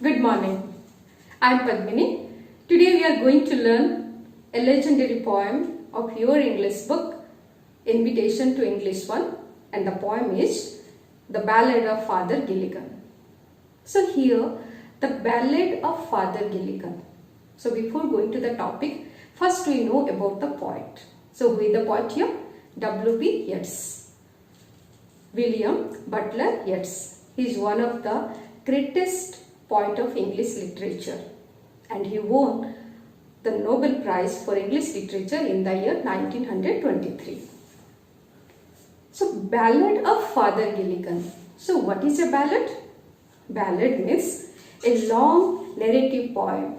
Good morning. I am Padmini. Today we are going to learn a legendary poem of your English book, Invitation to English 1, and the poem is The Ballad of Father Gilligan. So here, the Ballad of Father Gilligan. So before going to the topic, first we know about the poet. So who is the poet here? W.B. Yeats. William Butler Yeats. He is one of the greatest poet of English literature, and he won the Nobel Prize for English Literature in the year 1923. So, Ballad of Father Gilligan. So, what is a ballad? Ballad means a long narrative poem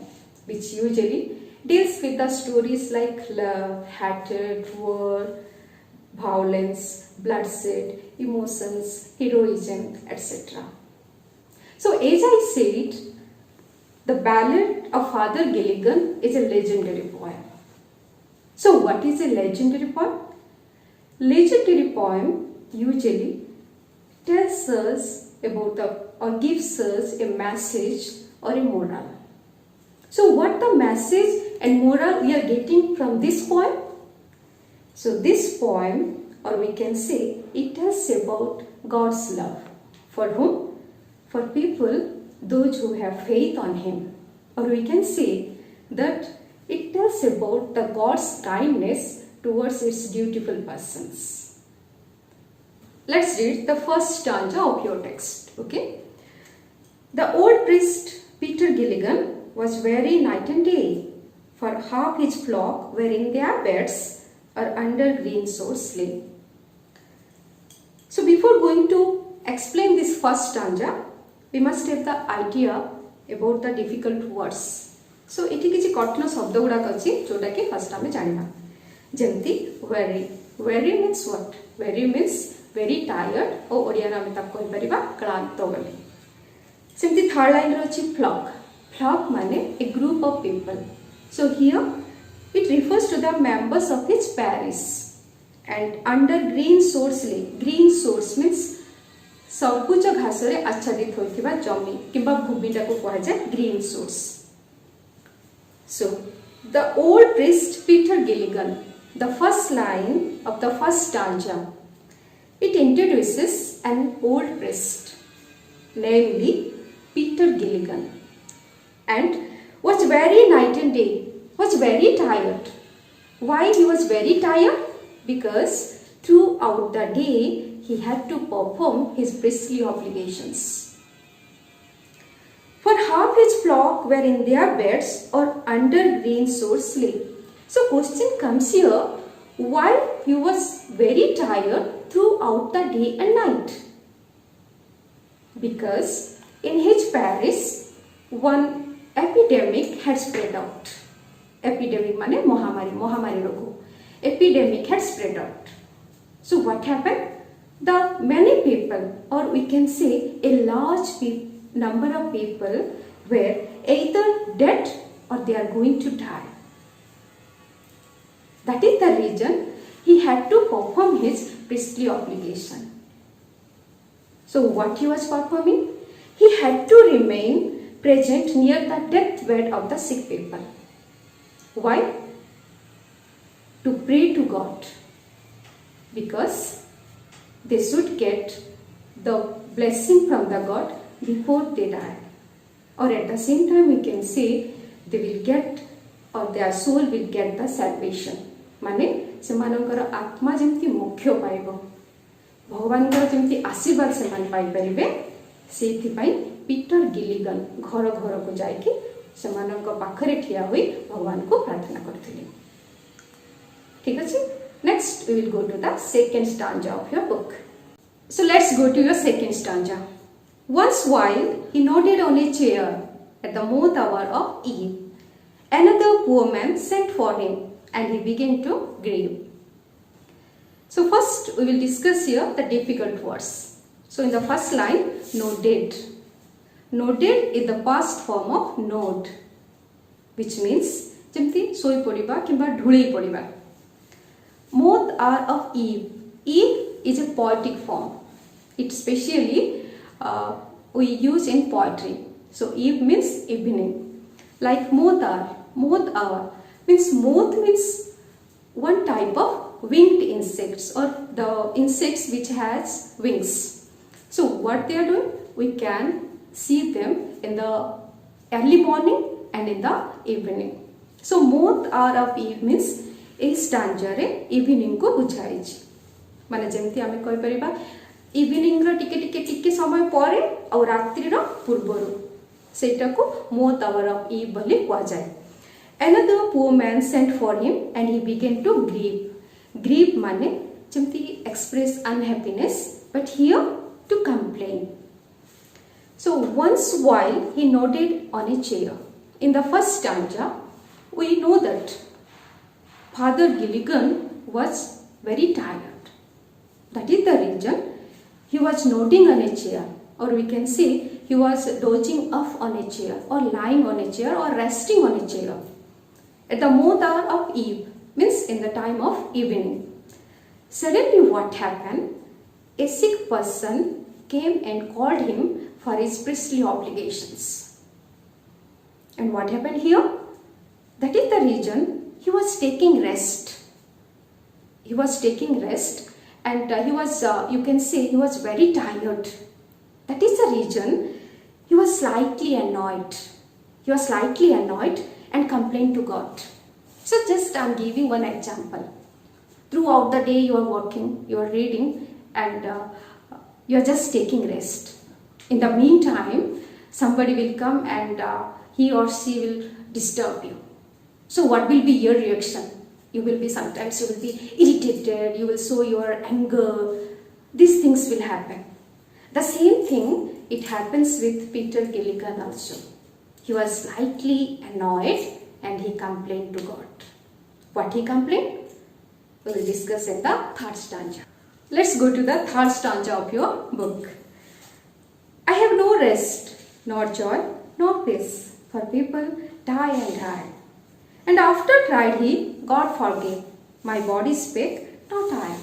which usually deals with the stories like love, hatred, war, violence, bloodshed, emotions, heroism, etc. So, as I said, the Ballad of Father Gilligan is a legendary poem. So, what is a legendary poem? Legendary poem usually tells us about or gives us a message or a moral. So, what the message and moral we are getting from this poem? So, this poem, or we can say, it tells about God's love. For whom? For people, those who have faith on Him. Or we can say that it tells about the God's kindness towards its dutiful persons. Let's read the first stanza of your text. Okay. The old priest Peter Gilligan was weary night and day, for half his flock were in their beds or under green swords lay. So before going to explain this first stanza, we must have the idea about the difficult words. So एठी किछि कठिन शब्द गुडा अछि जोटा कि first हमें जानना. जेमति weary. Weary means what? Weary means very tired ओ ओडिया रे हम ताको कहि परिबा क्लांत बोली. सेमति थर्ड लाइन रे अछि flock. Flock माने a group of people. So here it refers to the members of his parish. And under green source lay. Green source means सबुज घास रे आच्छादित होइथिबा जमी किबा भूमिटा को कहा जाय green source. So the old priest Peter Gilligan, the first line of the first stanza, it introduces an old priest, namely Peter Gilligan, and was very night and day, was very tired. Why he was very tired? Because throughout the day he had to perform his priestly obligations. For half his flock were in their beds or under green swords lay. So question comes here, why he was very tired throughout the day and night? Because in his parish one epidemic had spread out. Epidemic mane mohamari rogo. Epidemic had spread out. So what happened? The many people, or we can say a large number of people, were either dead or they are going to die. That is the reason he had to perform his priestly obligation. So what he was performing? He had to remain present near the deathbed of the sick people. Why? To pray to God. Because they should get the blessing from the God before they die. Or at the same time we can say they will get, or their soul will get the salvation. माने सेमानकर आत्मा जेमति मोक्ष पाइबो, भगवानकर जेमति आशीर्वाद सेमान पाइ परिबे, सेथि पई Peter Gilligan घर घर को जाय कि सेमानक पाखरे ठिया होई भगवान को प्रार्थना करथिले. ठीक अछि. Next, we will go to the second stanza of your book. So, let's go to your second stanza. Once while he nodded on a chair at the moonth hour of eve, another poor man sent for him and he began to grieve. So, first we will discuss here the difficult words. So, in the first line, nodded. Nodded is the past form of nod, which means जेमति सोई पड़िबा किबा ढुळी पड़िबा. Moth hour of eve. Eve is a poetic form. It specially we use in poetry. So eve means evening. Like moth hour means moth means one type of winged insects or the insects which has wings. So what they are doing, we can see them in the early morning and in the evening. So moth hour of eve means a stanza रे evening को बुझाई माने जेमती आमे कहि परिबा evening रो टिके टिके टिके समय परे और रात्रि रो पूर्वरु सेटा को मोथ आवर ऑफ ईव बोली कुआ जाय. Another poor man sent for him and he began to grieve. Grieve माने जेमती express unhappiness but here to complain. So once while he nodded on a chair. In the first stanza we know that Father Gilligan was very tired. That is the reason he was nodding on a chair, or we can say he was dozing off on a chair or lying on a chair or resting on a chair. At the moth hour of eve means in the time of evening. Suddenly what happened? A sick person came and called him for his priestly obligations. And what happened here? That is the reason he was taking rest. He was taking rest and he was, you can say, he was very tired. That is the reason he was slightly annoyed. He was slightly annoyed and complained to God. So just I am giving one example. Throughout the day you are working, you are reading and you are just taking rest. In the meantime, somebody will come and he or she will disturb you. So what will be your reaction? You will be sometimes you will be irritated, you will show your anger. These things will happen. The same thing it happens with Peter Gilligan also. He was slightly annoyed and he complained to God. What he complained? We will discuss in the third stanza. Let's go to the third stanza of your book. I have no rest, nor joy, nor peace, for people die and die. And after cried he, God forgave. My body spake, not I.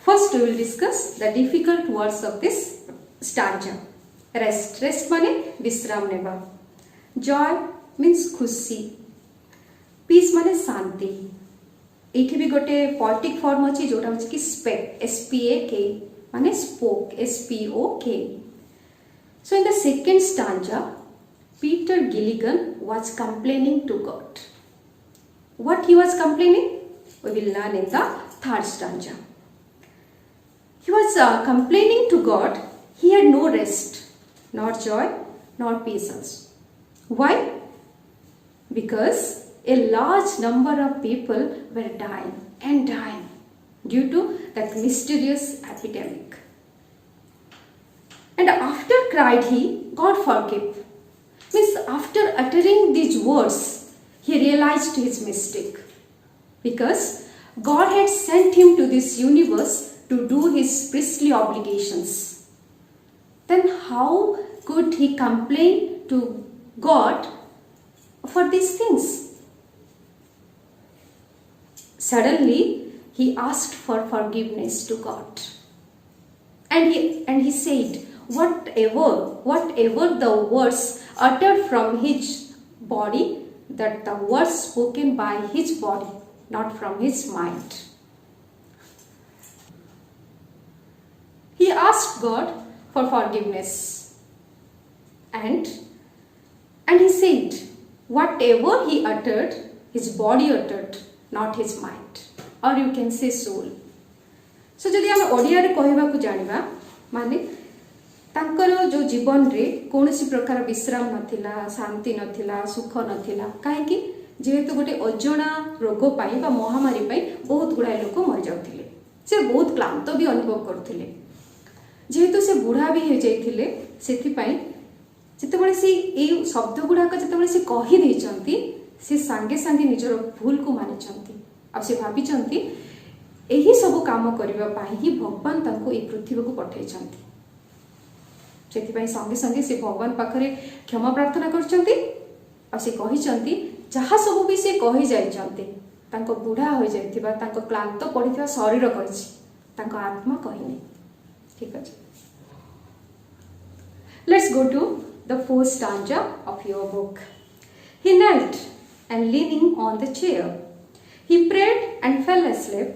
First we will discuss the difficult words of this stanza. Rest. Rest माने विश्राम नेबा. Joy means खुशी. Peace माने शांति. एठी भी गोटे poetic form अछि जोटा अछि कि स्पेक, SPAK माने spoke, SPOK. So in the second stanza Peter Gilligan was complaining to God. What he was complaining? We will learn in the third stanza. He was complaining to God. He had no rest, nor joy, nor peace also. Why? Because a large number of people were dying and dying due to that mysterious epidemic. And after cried he, God forgave. Means after uttering these words, he realized his mistake. Because God had sent him to this universe to do his priestly obligations. Then how could he complain to God for these things? Suddenly, he asked for forgiveness to God. And he said, whatever the words uttered from his body, that the words spoken by his body, not from his mind. He asked God for forgiveness. And he said, whatever he uttered, his body uttered, not his mind. Or you can say soul. So जदि हम ओडिया रे कहबा को जानिबा माने तांकर जो जीवन रे कोनोसी प्रकार विश्राम नथिला, शांति नथिला, सुख नथिला, काहे कि जेहेतु गोटे अजणा रोग पाई बा महामारी पाई बहुत गुड़ाए लोक मर जाउथिले. से बहुत क्लांत भी अनुभव करथिले. जेहेतु से बुढ़ा भी हो जाइथिले, सेथि पाई जेतेबेले से ए शब्द गुडाक जेतेबेले से कहि दैचंती, से संगे संगे निजर भूल को मानिचंती. अब से भाबिचंती एही सब काम करबा पाई ही भगवान तांको ए पृथ्वी को पठाइचंती. सेथिपाई संगे संगे से भगवान पाखरे क्षमा प्रार्थना करचंती. आ से कहिचंती जहा सब भी से कहि जाइचंती तांको बुढ़ा हो जाइथिबा तांको क्लांत पड़िथिबा शरीर कहिछि, तांको आत्मा कहिनी. ठीक अछि. Let's go to the first stanza of your book. He knelt and leaning on the chair, he prayed and fell asleep,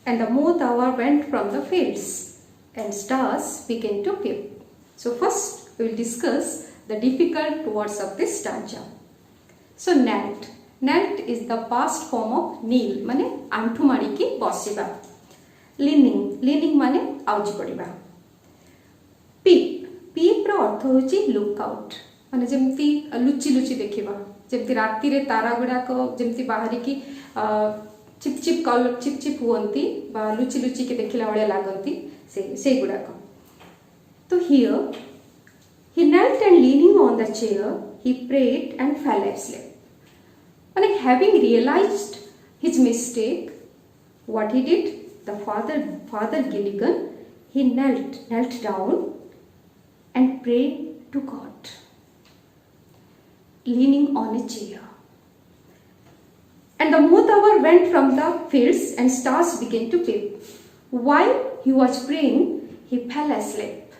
and the moon hour went from the fields, and stars began to peep. So first we will discuss the difficult words of this stanza. So knelt. Knelt is the past form of kneel, माने आंठु माड़ी की बसिबा. Leaning. Leaning माने आउजी पड़िबा. Peep. Peep रो अर्थ होची look out, माने जेमती लुचि लुचि देखिबा, जेमती राती रे तारा गुडा को जेमती बाहरी की चिप चिप कलर चिप चिप हुअंती बा लुचि लुचि के देखिला बळे लागंती से गुडा को. तो here he knelt and leaning on the chair he prayed and fell asleep. And having realized his mistake, what he did, the father Gilligan, he knelt down and prayed to God, leaning on a chair. And the moon hour went from the fields and stars began to peep. While he was praying, he fell asleep.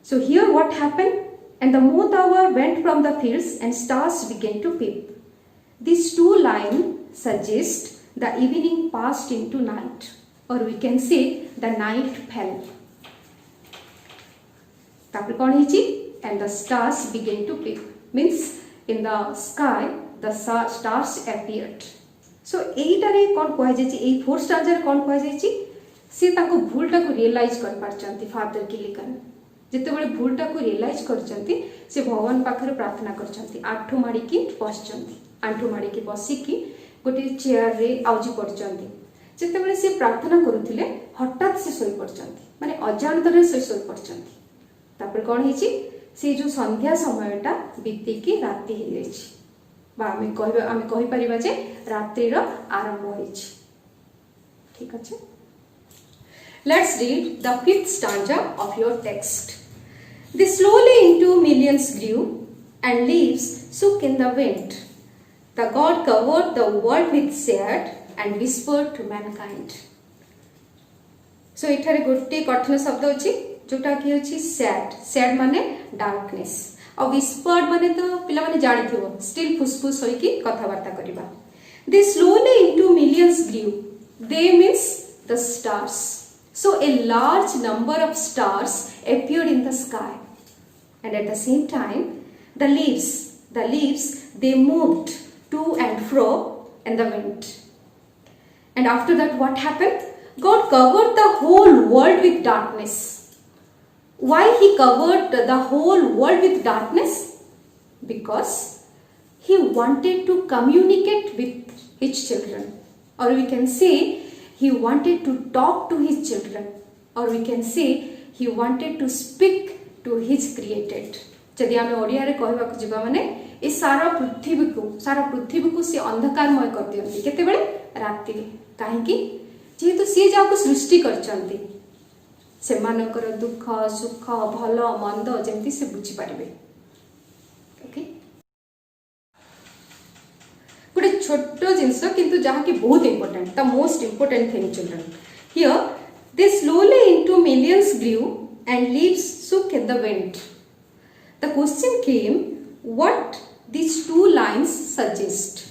So here what happened? And the moon hour went from the fields and stars began to peep. These two lines suggest the evening passed into night, or we can say the night fell. And the stars began to peep, means in the sky the stars appeared. So एइटारे कोन कहै जे एई four stanza कोन कहै जे से ताको भूलटा को realise कर पारचंती father Gilligan. जेते बेले भूलटा को realise करचंती से भगवान पाखरे प्रार्थना करचंती, आठु माडी की बसचंती, आठु माडी की बसी की गोटे चेयर रे आउजी पड़चंती. जेते बेले से प्रार्थना करूथिले हठात से सोई पड़चंती, माने अजाणतरे से सोई पड़चंती. तापर कोन हिची से जो संध्या समयटा बीती की राती हे जायछि, बा आमे कहि परिबा जे रात्रिर आरंभ होइछि. ठीक अछि. Let's read the fifth stanza of your text. They slowly into millions grew, and leaves shook in the wind. The God covered the world with shade and whispered to mankind. So एठारे गोटे कठिन शब्द अछि जोटा कि अछि sad. Sad माने darkness, और whispered माने तो पिला माने जानि थिबो, स्टिल फुसफुस होई की कथा वार्ता करिबा. They slowly into millions grew. They means the stars. So a large number of stars appeared in the sky, and at the same time the leaves they moved to and fro in the wind. And after that what happened? God covered the whole world with darkness. Why he covered the whole world with darkness? Because he wanted to communicate with his children, or we can say he wanted to talk to his children, or we can say he wanted to speak to his created. जदि आमे ओडिया रे कहबा को जिबा माने ए सारा पृथ्वी को से अंधकारमय कर दियंती केते बेले रात्रि रे. काहे कि जेहेतु से जाको सृष्टि करचंती से मानकर दुख सुख भलो मंद जेमती से बुझी पारिबे. ओके, गोटे छोटो जिनस किंतु जहा कि बहुत important, the most important thing children. Here they slowly into millions grew and leaves shook in the wind. The question came, what these two lines suggest?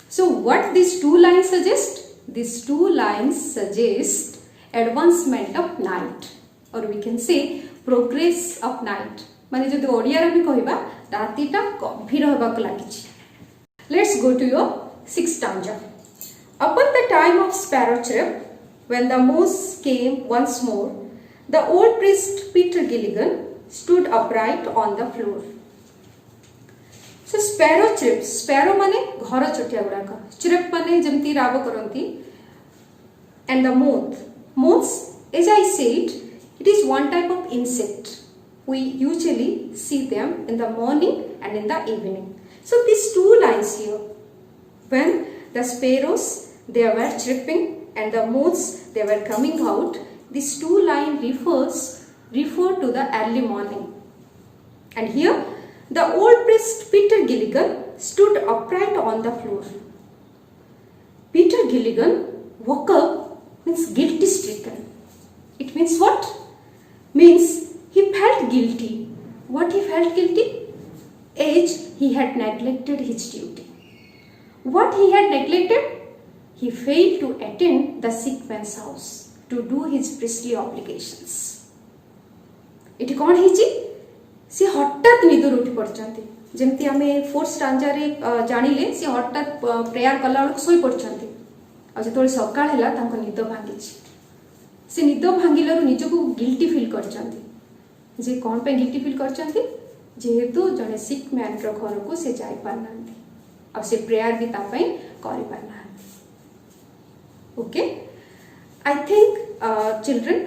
So what these two lines suggest? These two lines suggest advancement of night, or we can say progress of night. माने जदि ओडिया रे भी कहबा रातिटा गंभीर होबा को लागिछि. Let's go to your sixth stanza. Upon the time of sparrow chirp, when the moose came once more, the old priest Peter Gilligan stood upright on the floor. So sparrow chirp, sparrow माने घर चोटिया गुडा का, chirp माने जेमती Rao करंती, and the moths, as I said, it is one type of insect. We usually see them in the morning and in the evening. So these two lines here, when the sparrows they were chirping and the moths they were coming out, these two lines refer to the early morning. And here the old priest Peter Gilligan stood upright on the floor. Peter Gilligan woke up means guilty stricken. It means what? Means he What he felt guilty? As he had neglected his duty. What he had neglected? He failed to attend the sick man's house to do his priestly obligations. ଏଠି କ'ଣ ହେଇଛି? ସେ ହଠାତ୍ ନିଦରୁ ଉଠି ପଡ଼ିଛନ୍ତି। ଯେମିତି ଆମେ ଫୋର୍ଥ ଷ୍ଟାଞ୍ଜାରେ ଜାଣିଲେ ସେ ହଠାତ୍ ପ୍ରେୟାର କଲା ବେଳକୁ ଶୋଇ ପଡ଼ିଛନ୍ତି। ଆଉ ଯେତେବେଳେ ସକାଳ ହେଲା ତାଙ୍କ ନିଦ ଭାଙ୍ଗିଛି। ସେ ନିଦ ଭାଙ୍ଗିଲାରୁ ନିଜକୁ ଗିଲ୍ଟି ଫିଲ୍ କରିଛନ୍ତି। ଯେ କ'ଣ ପାଇଁ ଗିଲ୍ଟି ଫିଲ୍ କରିଛନ୍ତି? ଯେହେତୁ ଜଣେ ସିକ୍ ମ୍ୟାନ୍ର ଘରକୁ ସେ ଯାଇପାରିନାହାନ୍ତି ଆଉ ସେ ପ୍ରେୟାର ବି ତା ପାଇଁ କରିପାରିନାହାନ୍ତି। Okay, I think children,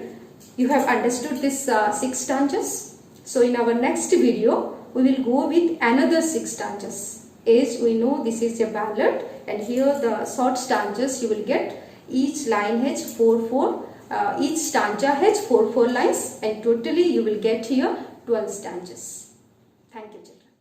you have understood this 6 stanzas. So in our next video we will go with another 6 stanzas. As we know this is a ballad, and here the short stanzas you will get, each line has 4 each stanza has 4 lines, and totally you will get here 12 stanzas. Thank you children.